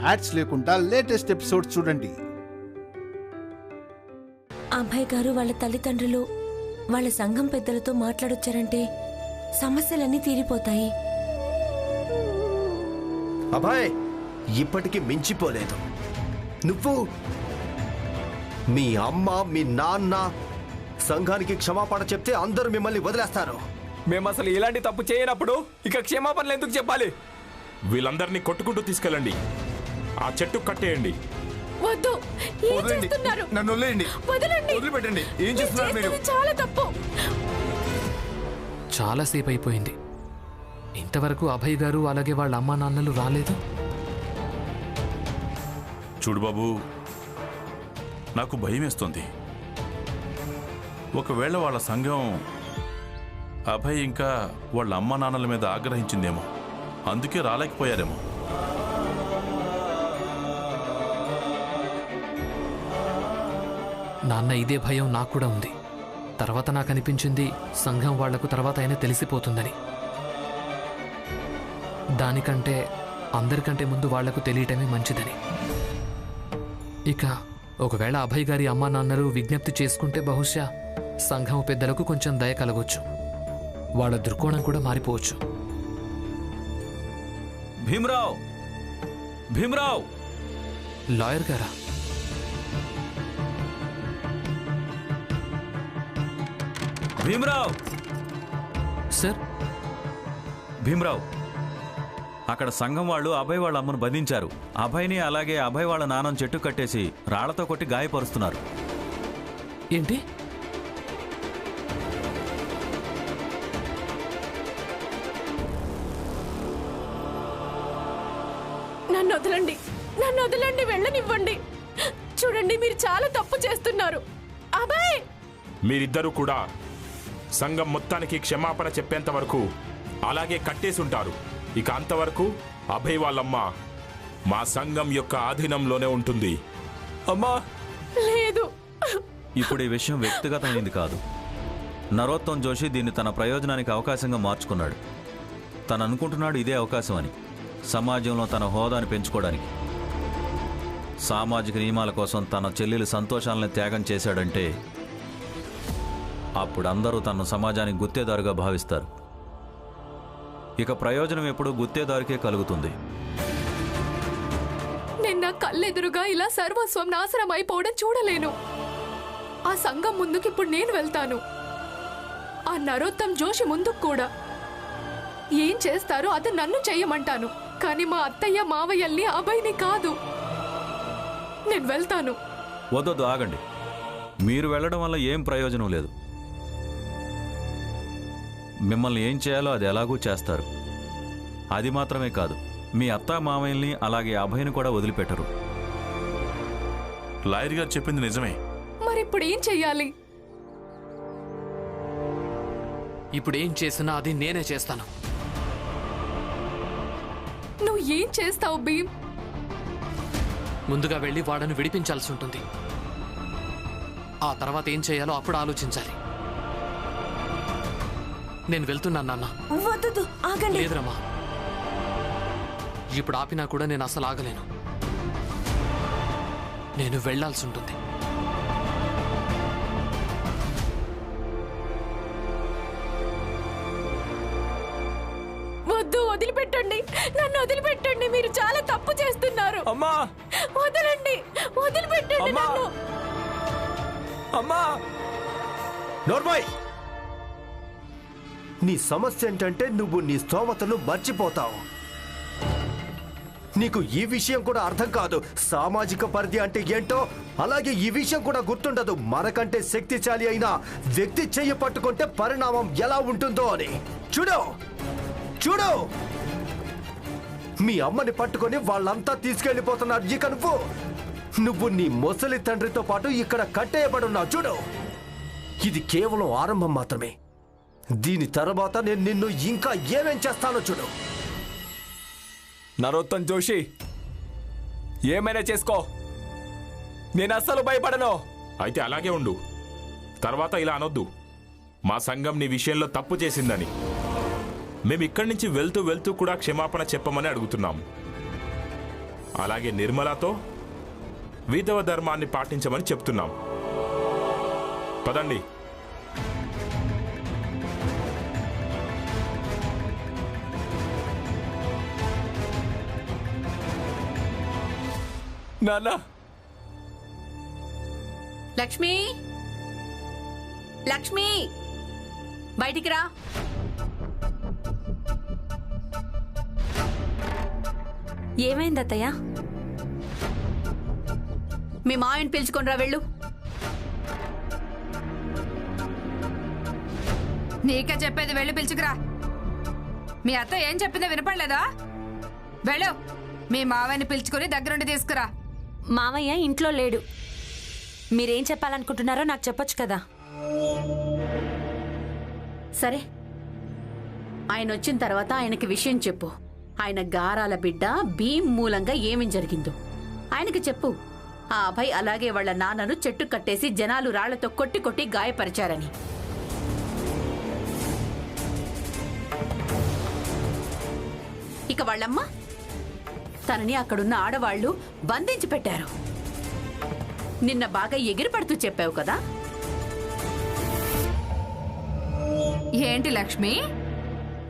Ads లేకుండా latest episodes చూడండి. అభయ్ గారు వాళ్ళ తల్లిదండ్రులు వాళ్ళ సంఘం పెద్దలతో మాట్లాడొచ్చారంటే సమస్యలన్నీ తీరిపోతాయి. అభయ్ ఇప్పటికి మించిపోలేదు. నువ్వు మీ అమ్మ మీ నాన్న సంఘానికి క్షమాపణ చెప్తే అందరూ మిమ్మల్ని వదిలేస్తారు. మేము అసలు ఇలాంటి తప్పు చేయనప్పుడు ఇక క్షమాపణలు ఎందుకు చెప్పాలి? వీళ్ళందరినీ కొట్టుకుంటూ తీసుకెళ్ళండి, ఆ చెట్టు కట్టేయండి. వద్దు, ఏం చేస్తున్నారు? నన్ను వదిలేయండి, వదలండి, వదిలిపెట్టండి. ఏం చేస్తున్నారు మీరు? చాలా తప్పు. చాలాసేపు అయిపోయింది, ఇంతవరకు అభయ్ గారు అలాగే వాళ్ళ అమ్మా నాన్నలు రాలేదు. చూడు బాబు, నాకు భయం వేస్తుంది. ఒకవేళ వాళ్ళ సంఘం అభయ్ ఇంకా వాళ్ళ అమ్మా నాన్నల మీద ఆగ్రహించిందేమో, అందుకే రాలేకపోయారేమో. నాన్న, ఇదే భయం నాకు కూడా ఉంది. తర్వాత నాకు అనిపించింది సంఘం వాళ్లకు తర్వాత అయినా తెలిసిపోతుందని. దానికంటే అందరికంటే ముందు వాళ్లకు తెలియటమే మంచిదని. ఇక ఒకవేళ అభయ్ గారి అమ్మా నాన్నలు విజ్ఞప్తి చేసుకుంటే బహుశా సంఘం పెద్దలకు కొంచెం దయ కలగొచ్చు, వాళ్ళ దృక్కోణం కూడా మారిపోవచ్చు. భీమరావ్, భీమరావ్! లాయర్ గారా? భీమరావ్! సార్? భీమరావ్, అక్కడ సంఘం వాళ్ళు అభయ్ వాళ్ళ అమ్మను బంధించారు. అభయ్ని అలాగే అభయ్ వాళ్ళ నాన్నను చెట్టు కట్టేసి రాళ్లతో కొట్టి గాయపరుస్తున్నారు. ఏంటి? నన్ను వదలండి, నన్ను వదలండి, వెళ్ళనివ్వండి. చూడండి, మీరు చాలా తప్పు చేస్తున్నారు. అభయ్! మీరిద్దరూ కూడా సంఘం మొత్తానికి క్షమాపణ చెప్పేంత వరకు అలాగే కట్టేసుంటారు. ఇక అంతవరకు అభయ్ వాళ్ళమ్మ మా సంఘం యొక్క ఆధీనంలోనే ఉంటుంది. అమ్మా! లేదు. ఇప్పుడు ఈ విషయం వ్యక్తిగతమైంది కాదు. నరోత్తమ్ జోషి దీన్ని తన ప్రయోజనానికి అవకాశంగా మార్చుకున్నాడు. తను అనుకుంటున్నాడు ఇదే అవకాశం అని, సమాజంలో తన హోదాను పెంచుకోవడానికి. సామాజిక నియమాల కోసం తన చెల్లెలి సంతోషాలను త్యాగం చేశాడంటే అప్పుడు అందరూ తన సమాజానికి గుత్తేదారుగా భావిస్తారు. ఇక ప్రయోజనం ఎప్పుడు గుత్తేదారుకే కలుగుతుంది. నేను నా కళ్ళెదురుగా ఇలా సర్వస్వం నాశనం అయిపోవడం చూడలేను. ఆ సంఘం ముందుకు ఇప్పుడు నేను వెళ్తాను, ఆ నరోత్తమ్ జోషి ముందుకు కూడా. ఏం చేస్తారో అది నన్ను చెయ్యమంటాను, కానీ మా అత్తయ్య మావయ్యల్ని అభయ్ని కాదు. నేను వెళ్తాను. వద్దొద్దు, ఆగండి. మీరు వెళ్ళడం వల్ల ఏం ప్రయోజనం లేదు. మిమ్మల్ని ఏం చేయాలో అది ఎలాగూ చేస్తారు. అది మాత్రమే కాదు, మీ అత్తా మామయ్యల్ని అలాగే అభయ్ని కూడా వదిలిపెట్టరు. లాయర్ గారు చెప్పింది నిజమే. మరి ఇప్పుడు ఏం చెయ్యాలి? ఇప్పుడు ఏం చేసినా అది నేనే చేస్తాను. నువ్వు ఏం చేస్తావు భీమ్? ముందుగా వెళ్ళి వాడను విడిపించాల్సి ఉంటుంది. ఆ తర్వాత ఏం చేయాలో అప్పుడు ఆలోచించాలి. నేను వెళ్తున్నాను నాన్న. వద్దు, ఆగండి. లేదురమ్మా, ఇప్పుడు ఆపినా కూడా నేను అసలు ఆగలేను. నేను వెళ్లాల్సి ఉంటుంది. వద్దు, వదిలిపెట్టండి, నన్ను వదిలిపెట్టండి. మీరు చాలా తప్పు చేస్తున్నారు. అమ్మా! వదలండి, వదిలిపెట్టండి నన్ను. అమ్మా! నోర్మయ్! నీ సమస్య ఏంటంటే నువ్వు నీ స్తోమతను మర్చిపోతావు. నీకు ఈ విషయం కూడా అర్థం కాదు. సామాజిక పరిధి అంటే ఏంటో, అలాగే ఈ విషయం కూడా గుర్తుండదు. మనకంటే శక్తిశాలి అయిన వ్యక్తి చెయ్యి పట్టుకుంటే పరిణామం ఎలా ఉంటుందో అని. చూడు చూడు, మీ అమ్మని పట్టుకొని వాళ్ళంతా తీసుకెళ్లిపోతున్నారు. ఇక నువ్వు నీ ముసలి తండ్రితో పాటు ఇక్కడ కట్టేయబడున్నావు. చూడు, ఇది కేవలం ఆరంభం మాత్రమే. దీని తర్వాత నేను నిన్ను ఇంకా ఏమేం చేస్తానో చూడు. నరోత్తమ్ జోషి, ఏమైనా చేసుకో, నేను అస్సలు భయపడను. అయితే అలాగే ఉండు. తర్వాత ఇలా అనొద్దు, మా సంఘం నీ విషయంలో తప్పు చేసిందని. మేము ఇక్కడి నుంచి వెళ్తూ వెళ్తూ కూడా క్షమాపణ చెప్పమని అడుగుతున్నాం. అలాగే నిర్మలతో విధవ ధర్మాన్ని పాటించమని చెప్తున్నాం. పదండి. నాన్న, లక్ష్మి, లక్ష్మి, బయటికి రా. ఏమైంది అత్తయ్య? మీ మావయ్యని పిలుచుకొని రా, వెళ్ళు. నీకే చెప్పేది, వెళ్ళి పిలుచుకురా. మీ అత్త ఏం చెప్పిందో వినపడలేదా? వెళ్ళు, మీ మావయ్యని పిలుచుకుని దగ్గరుండి తీసుకురా. మావయ్య ఇంట్లో లేడు. మీరేం చెప్పాలనుకుంటున్నారో నాకు చెప్పొచ్చు కదా. సరే, ఆయన వచ్చిన తర్వాత ఆయనకి విషయం చెప్పు. ఆయన గారాల బిడ్డ భీమ్ మూలంగా ఏమి జరిగిందో ఆయనకి చెప్పు. ఆ అభయ్ అలాగే వాళ్ళ నాన్నను చెట్టు కట్టేసి జనాలు రాళ్లతో కొట్టి కొట్టి గాయపరిచారని. ఇక వాళ్ళమ్మ తనని అక్కడున్న ఆడవాళ్లు బంధించి పెట్టారు. నిన్న బాగా ఎగిరిపడుతూ చెప్పావు కదా. ఏంటి లక్ష్మి,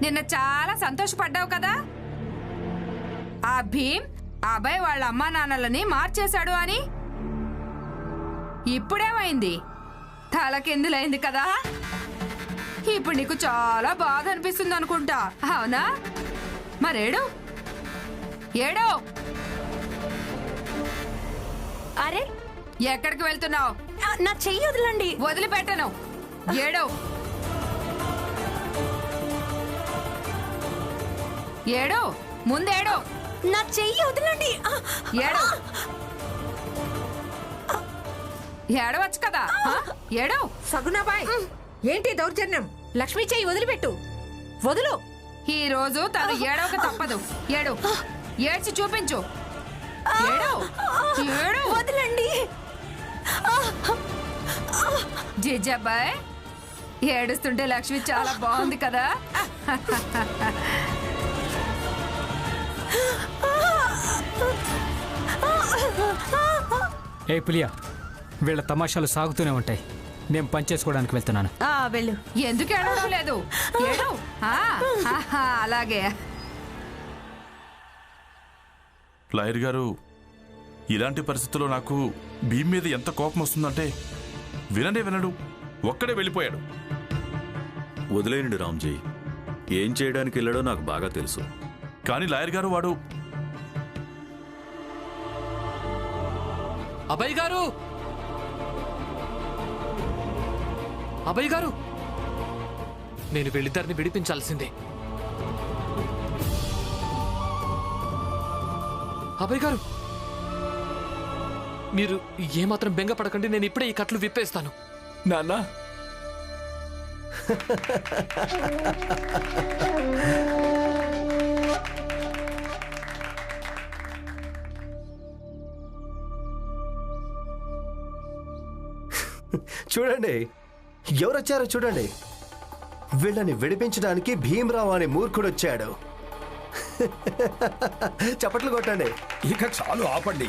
నిన్న చాలా సంతోషపడ్డావు కదా? ఆ భీమ్ అభయ్ వాళ్ళ అమ్మా నాన్నలని మార్చేశాడు అని. ఇప్పుడేమైంది? తలకిందులైంది కదా. ఇప్పుడు నీకు చాలా బాధ అనిపిస్తుంది అనుకుంటా, అవునా? మరేడు ఏడో. అరే, ఎక్కడికి వెళ్తున్నావు? నా చెయ్యి వదలండి. వదిలిపెట్టను. ఏడో ఏడో, ముందేడో. నా చెయ్యి వదలండి. ఏడో, ఏడవచ్చు కదా. ఏడో. సగుణాబాయ్, ఏంటి దౌర్జన్యం? లక్ష్మి చెయ్యి వదిలిపెట్టు. వదులు. ఈ రోజు తను ఏడవక తప్పదు. ఏడు, ఏడ్చి చూపించు. ఏడు, ఏడు. వదలండి. జిజాబాయ్, ఏడుస్తుంటే లక్ష్మి చాలా బాగుంది కదా. ఏ పులియా, వీళ్ళ తమాషాలు సాగుతూనే ఉంటాయి. నేను పనిచేసుకోవడానికి వెళ్తున్నాను. వెళ్ళు. ఎందుకు ఏడవడం లేదు? ఏడు. అలాగే. లాయర్ గారు, ఇలాంటి పరిస్థితుల్లో నాకు భీమ్ మీద ఎంత కోపం వస్తుందంటే వినడు, ఒక్కడే వెళ్ళిపోయాడు. వదిలేయండి రామ్జీ, ఏం చేయడానికి వెళ్ళాడో నాకు బాగా తెలుసు. కానీ లాయర్ గారు, వాడు అభయ్ గారు, అభయ్ గారు, నేను వీళ్ళిద్దరిని విడిపించాల్సిందే. అభయ్ గారు, మీరు ఏమాత్రం బెంగపడకండి. నేను ఇప్పుడే ఈ కట్లు విప్పేస్తాను. నాన్న, చూడండి, ఎవరొచ్చారో చూడండి. వీళ్ళని విడిపించడానికి భీమరావు అనే మూర్ఖుడు వచ్చాడు. చప్పట్లు కొట్టండి. ఇక చాలు, ఆపండి.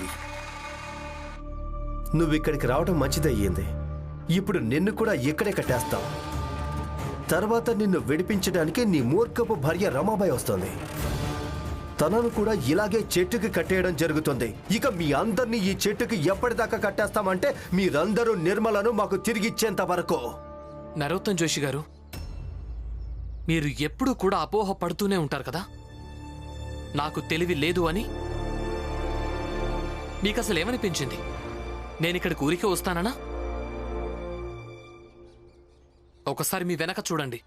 నువ్వు ఇక్కడికి రావడం మంచిదయ్యింది. ఇప్పుడు నిన్ను కూడా ఇక్కడే కట్టేస్తాం. తర్వాత నిన్ను విడిపించడానికి నీ మూర్ఖపు భార్య రమాబాయి వస్తుంది. తనను కూడా ఇలాగే చెట్టుకి కట్టేయడం జరుగుతుంది. ఇక మీ అందరినీ ఈ చెట్టుకి ఎప్పటిదాకా కట్టేస్తామంటే మీరందరూ నిర్మలను మాకు తిరిగిచ్చేంత వరకు. నరోత్తమ్ జోషి గారు, మీరు ఎప్పుడూ కూడా అపోహ పడుతూనే ఉంటారు కదా, నాకు తెలివి లేదు అని. మీకు అసలు ఏమనిపించింది? నేనిక్కడికి ఊరికే వస్తానా? ఒకసారి మీ వెనక చూడండి.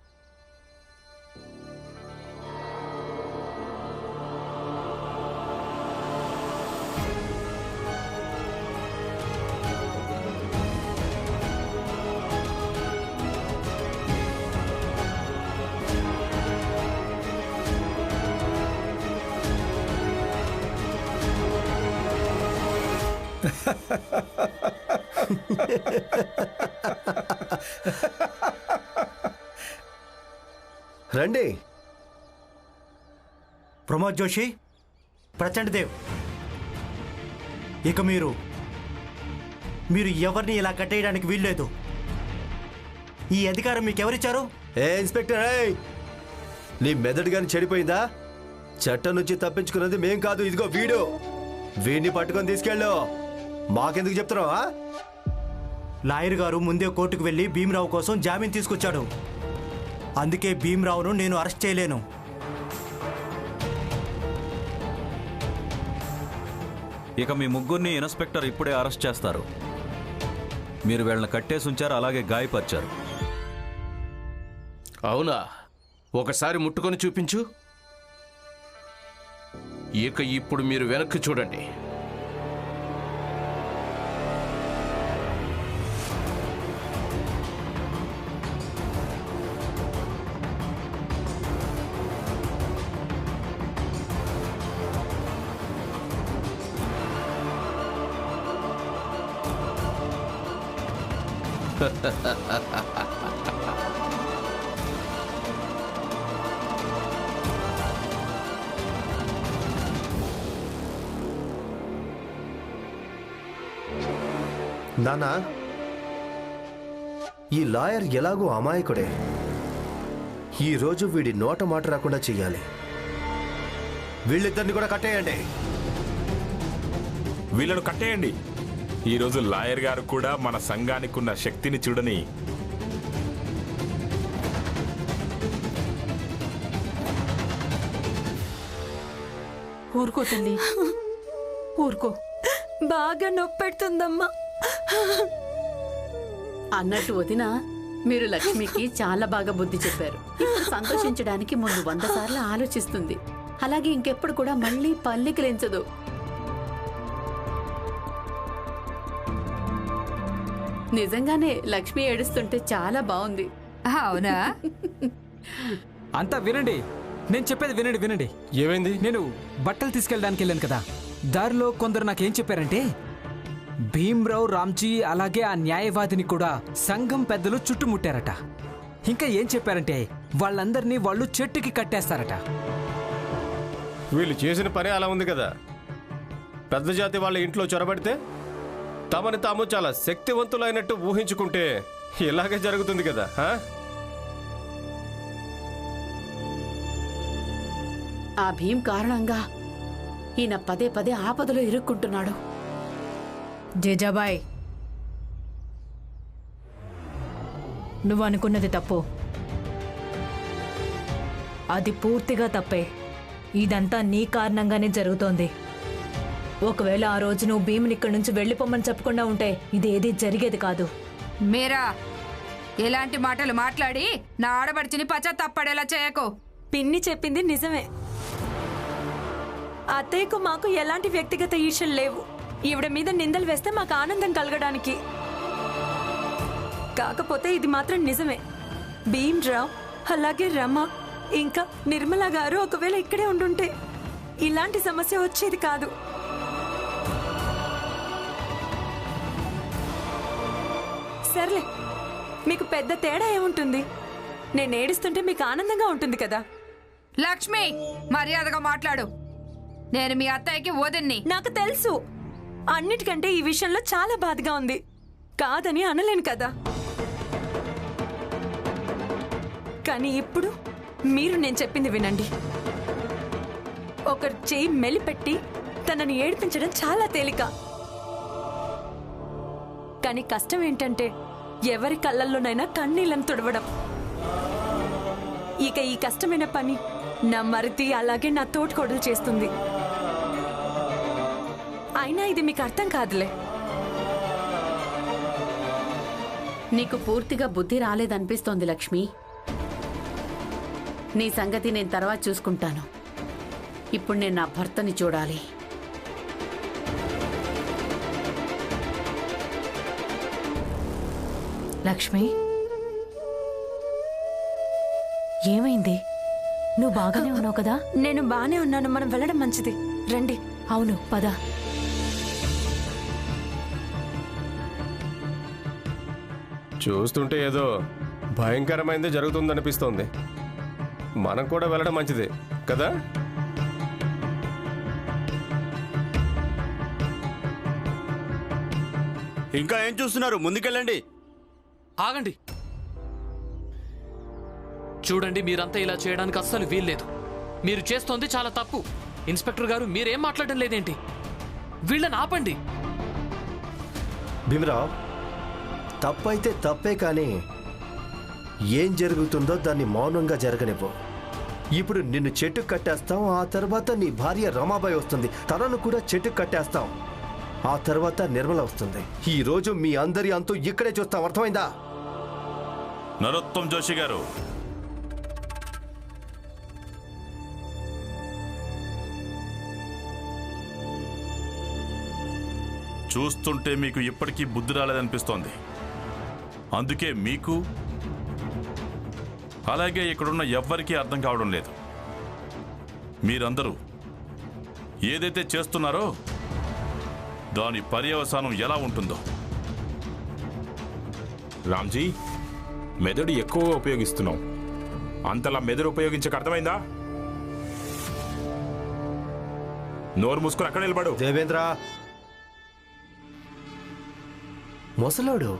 రండి. ప్రమోద్ జోషి, ప్రచండ్ దేవ్, ఇక మీరు ఎవరిని ఇలా కట్టేయడానికి వీల్లేదు. ఈ అధికారం మీకు ఎవరిచ్చారు? ఏ ఇన్స్పెక్టర్, నీ మెదడు గాని చెడిపోయిందా? చట్టం నుంచి తప్పించుకున్నది మేం కాదు, ఇదిగో వీడు. వీడిని పట్టుకొని తీసుకెళ్ళు. మాకెందుకు చెప్తున్నావా? లాయర్ గారు ముందే కోర్టుకు వెళ్ళి భీమరావు కోసం జామీన్ తీసుకొచ్చాడు. అందుకే భీమరావును నేను అరెస్ట్ చేయలేను. ఇక మీ ముగ్గురిని ఇన్స్పెక్టర్ ఇప్పుడే అరెస్ట్ చేస్తారు. మీరు వీళ్ళని కట్టేసి ఉంచారు, అలాగే గాయపరిచారు. అవునా? ఒకసారి ముట్టుకొని చూపించు. ఇక ఇప్పుడు మీరు వెనక్కి చూడండి. నానా, ఈ లాయర్ ఎలాగో అమాయకుడే. ఈరోజు వీడి నోట మాట రాకుండా చెయ్యాలి. వీళ్ళిద్దరిని కూడా కట్టేయండి. వీళ్ళను కట్టేయండి. ఈరోజు లాయర్ గారు కూడా మన సంఘానికి ఉన్న శక్తిని చూడని. ఊరుకో తల్లి, ఊరుకో. బాగా నొప్పి పెడుతుందమ్మా. అన్నట్టు వదినా, మీరు లక్ష్మికి చాలా బాగా బుద్ధి చెప్పారు. ఇప్పుడు సంతోషించడానికి ముందు 100 సార్లు ఆలోచిస్తుంది. అలాగే ఇంకెప్పుడు కూడా మళ్ళీ పల్లికిలించదు. నిజంగానే లక్ష్మి ఏడుస్తుంటే చాలా బాగుంది. అవునా? అంతా వినండి, నేను చెప్పేది వినండి. ఏమైంది? నేను బట్టలు తీసుకెళ్ళడానికి వెళ్ళాను కదా, దారిలో కొందరు నాకేం చెప్పారంటే భీమ్రావు, రామ్జీ అలాగే ఆ న్యాయవాదిని కూడా సంఘం పెద్దలు చుట్టుముట్టారట. ఇంకా ఏం చెప్పారంటే వాళ్ళందరినీ వాళ్ళు చెట్టుకి కట్టేస్తారట. వీళ్ళు చేసిన పని అలా ఉంది కదా. పెద్ద జాతి వాళ్ళ ఇంట్లో చొరబడితే తమని తాము చాలా శక్తివంతులైనట్టు ఊహించుకుంటే ఇలాగే జరుగుతుంది కదా. ఆ భీం కారణంగా ఈయన పదే పదే ఆపదలో ఇరుక్కుంటున్నాడు. జేజాబాయ్, నువ్వు అనుకున్నది తప్పు. అది పూర్తిగా తప్పే. ఇదంతా నీ కారణంగానే జరుగుతోంది. ఒకవేళ ఆ రోజు నువ్వు భీముని ఇక్కడి నుంచి వెళ్ళిపోమని చెప్పకుండా ఉంటే ఇదేది జరిగేది కాదు. మీరా ఎలాంటి మాటలు మాట్లాడి నా ఆడబడిచిని పశ్చాత్తాపడేలా చేయకు. పిన్ని చెప్పింది నిజమే. అత్తయ్యకు మాకు ఎలాంటి వ్యక్తిగత ఈర్ష్యలు లేవు. ఈవిడ మీద నిందలు వేస్తే మాకు ఆనందం కలగడానికి. కాకపోతే ఇది మాత్రం నిజమే, భీమ్రావ్ అలాగే రమ ఇంకా నిర్మల గారు ఒకవేళ ఇక్కడే ఉండుంటే ఇలాంటి సమస్య వచ్చేది కాదు. సర్లే, మీకు పెద్ద తేడా ఏముంటుంది? నేను ఏడుస్తుంటే మీకు ఆనందంగా ఉంటుంది కదా. లక్ష్మి, మర్యాదగా మాట్లాడు. నేను మీ అత్తయ్యకి వదిన్ని. నాకు తెలుసు, అన్నిటికంటే ఈ విషయంలో చాలా బాధగా ఉంది. కాదని అనలేను కదా. కానీ ఇప్పుడు మీరు నేను చెప్పింది వినండి. ఒకరు చేయి మెలిపెట్టి తనని ఏడిపించడం చాలా తేలిక. కానీ కష్టం ఏంటంటే ఎవరి కళ్ళల్లోనైనా కన్నీళ్ళను తుడవడం. ఇక ఈ కష్టమైన పని నా మరిది అలాగే నా తోటికోడలు చేస్తుంది. అయినా ఇది మీకు అర్థం కాదులే. నీకు పూర్తిగా బుద్ధి రాలేదనిపిస్తోంది లక్ష్మి. నీ సంగతి నేను తర్వాత చూసుకుంటాను. ఇప్పుడు నేను నా భర్తని చూడాలి. లక్ష్మి, ఏమైంది? నువ్వు బాగానే ఉన్నావు కదా? నేను బానే ఉన్నాను. మనం వెళ్ళడం మంచిది, రండి. అవును, పద. చూస్తుంటే ఏదో భయంకరమైనది జరుగుతుందనిపిస్తోంది. మనం కూడా వెళ్ళడం మంచిది కదా. ఇంకా ఏం చూస్తున్నారు? ముందుకెళ్ళండి. ఆగండి. చూడండి, మీరంతా ఇలా చేయడానికి అస్సలు వీల్లేదు. మీరు చేస్తోంది చాలా తప్పు. ఇన్స్పెక్టర్ గారు, మీరేం మాట్లాడడం లేదేంటి? వీళ్ళని ఆపండి. భీమరావు, తప్పైతే తప్పే, కానీ ఏం జరుగుతుందో దాన్ని మౌనంగా జరగనివ్వు. ఇప్పుడు నిన్ను చెట్టుకు కట్టేస్తాం, ఆ తర్వాత నీ భార్య రమాబాయి వస్తుంది, తనను కూడా చెట్టుకు కట్టేస్తాం, ఆ తర్వాత నిర్మల వస్తుంది. ఈ రోజు మీ అందరి అంతు ఇక్కడే చూస్తాం, అర్థమైందా? నరోత్తం జోషి గారు, చూస్తుంటే మీకు ఇప్పటికీ బుద్ధి రాలేదనిపిస్తోంది. అందుకే మీకు అలాగే ఇక్కడున్న ఎవ్వరికీ అర్థం కావడం లేదు. మీరందరూ ఏదైతే చేస్తున్నారో దాని పర్యవసానం ఎలా ఉంటుందో. రామ్జీ, మెదడు ఎక్కువగా ఉపయోగిస్తున్నాం. అంతలా మెదడు ఉపయోగించక అర్థమైందా? నోరు మూసుకుని అక్కడ నిలబడు. దేవేంద్ర, ముసలోడు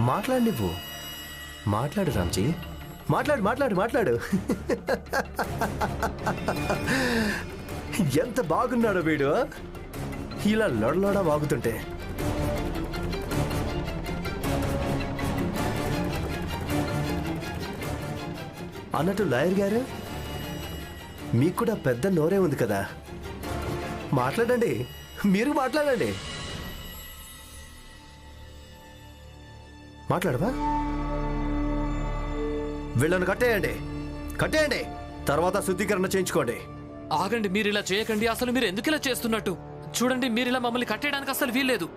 మాట్లాడు. నువ్వు మాట్లాడు రామ్జీ, మాట్లాడు మాట్లాడు మాట్లాడు. ఎంత బాగున్నాడో వీడు, ఇలా లొడలోడ వాగుతుంటే. అన్నట్టు లాయర్ గారు, మీకు కూడా పెద్ద నోరే ఉంది కదా, మాట్లాడండి, మీరు మాట్లాడండి. మాట్లాడవా? వీళ్ళను కట్టేయండి, కట్టేయండి, తర్వాత శుద్ధీకరణ చేయించుకోండి. ఆగండి, మీరు ఇలా చేయకండి. అసలు మీరు ఎందుకు ఇలా చేస్తున్నట్టు? చూడండి, మీరు ఇలా మమ్మల్ని కట్టేయడానికి అసలు వీల్లేదు.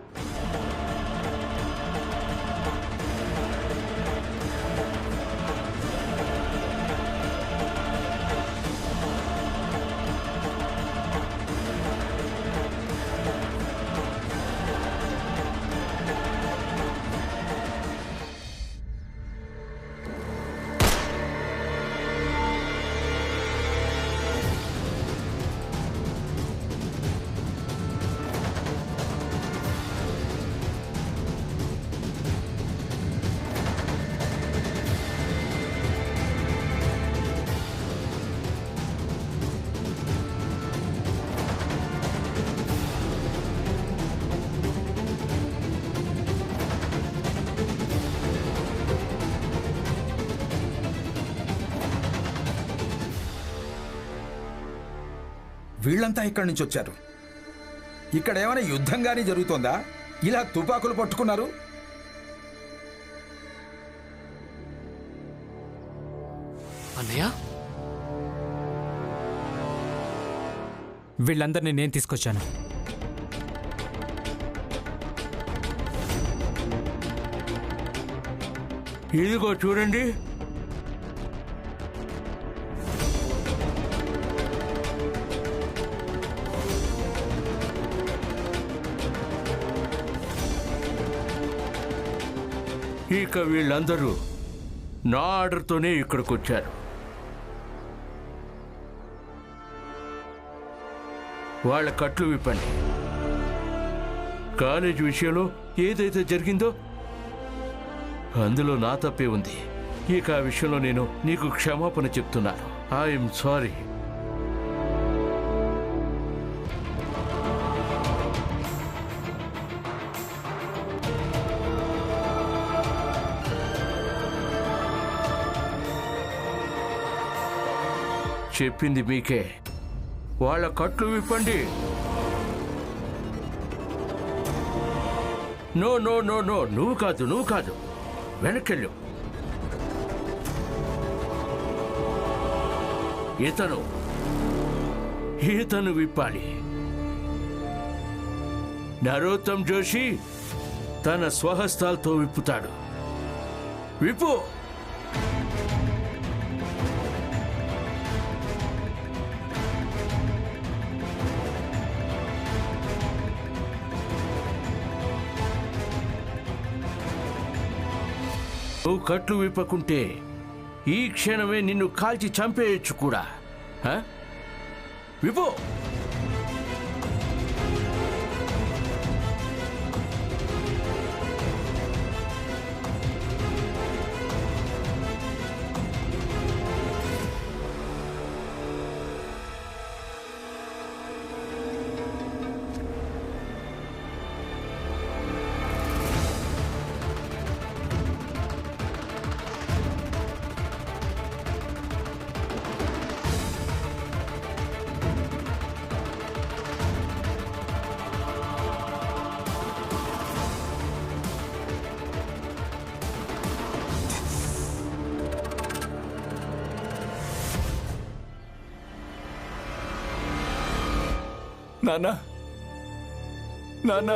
వీళ్ళంతా ఇక్కడి నుంచి వచ్చారు. ఇక్కడ ఏమైనా యుద్ధం గానీ జరుగుతోందా? ఇలా తుపాకులు పట్టుకున్నారు. అన్నయ్య, వీళ్ళందరినీ నేను తీసుకొచ్చాను. ఇదిగో చూడండి, ఇక వీళ్ళందరూ నా ఆర్డర్తోనే ఇక్కడికి వచ్చారు. వాళ్ళ కట్లు విప్పండి. కాలేజ్ విషయంలో ఏదైతే జరిగిందో అందులో నా తప్పే ఉంది. ఇక ఆ విషయంలో నేను నీకు క్షమాపణ చెప్తున్నాను. I'm sorry. చెప్పింది మీకే. వాళ్ళ కట్లు విప్పండి. నో నో నో నో, నువ్వు కాదు, వెనకెళ్ళు. ఇతను విప్పాలి. నరోత్తం జోషి తన స్వహస్తాలతో విప్పుతాడు. విప్పు. నువ్వు కట్లు విప్పకుంటే ఈ క్షణమే నిన్ను కాల్చి చంపేయచ్చు కూడా. విపో. నాన్న నాన్న